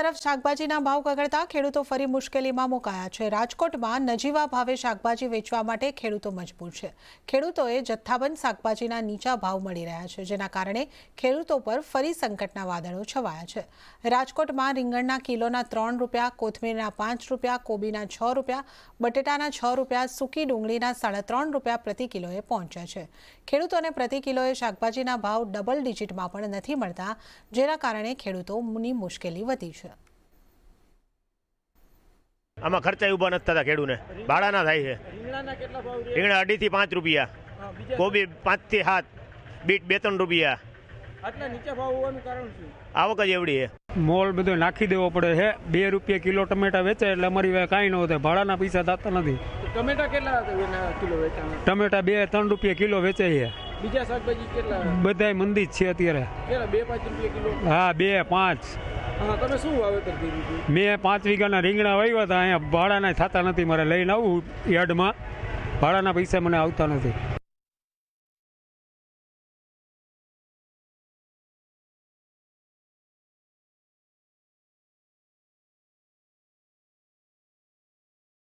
તરફ શાકભાજીના ભાવ ગગડતા ખેડૂતો ફરી મુશ્કેલીમાં મુકાયા છે। રાજકોટમાં નજીવા ભાવે શાકભાજી વેચવા માટે ખેડૂતો મજબૂર છે। ખેડૂતોએ જથ્થાબંધ શાકભાજીના નીચા ભાવ મળી રહ્યા છે, જેના કારણે ખેડૂતો પર ફરી સંકટના વાદળો છવાયા છે। રાજકોટમાં રીંગણના કિલોના 3 રૂપિયા, કોથમીરના 5 રૂપિયા, કોબીના 6 રૂપિયા, બટેટાના 6 રૂપિયા, સૂકી ડુંગળીના 3.5 રૂપિયા પ્રતિ કિલોએ પહોંચ્યા છે। ખેડૂતોને પ્રતિ કિલોએ શાકભાજીના ભાવ ડબલ ડિજિટમાં પણ નથી મળતા, જેના કારણે ખેડૂતોની મુશ્કેલી વધી છે। આમાં ખર્ચા ઉભા નથી થતા, ખેડૂને ભાડાના થાય છે। રીંગણા 2.5 થી 5 રૂપિયા, કોબી 5 થી 7, બીટ 2-3 રૂપિયા। આટલા નીચા ભાવ હોવાનું કારણ શું? આવક જ એવડી છે। મોલ બધો નાખી દેવો પડે છે। 2 રૂપિયા કિલો ટમેટા વેચાય એટલે અમારી કાંઈ ન થાય, ભાડાના પૈસા થતા નથી। ટમેટા કેટલા કિલો વેચાય? ટમેટા 2-3 રૂપિયા કિલો વેચાય છે। બીજા શાકભાજી કેટલા? બધાય મંદી જ છે અત્યારે। કેટલા? 2-5 રૂપિયા કિલો? હા, 2-5। હા, તમે શું વાવેતર કર્યું હતું? મેં 5 વીઘાના રીંગણા વાવ્યા હતા। અહીંયા ભાડાના થતા નથી, મારે લઈને આવું યાર્ડમાં, ભાડાના પૈસા મને આવતા નથી।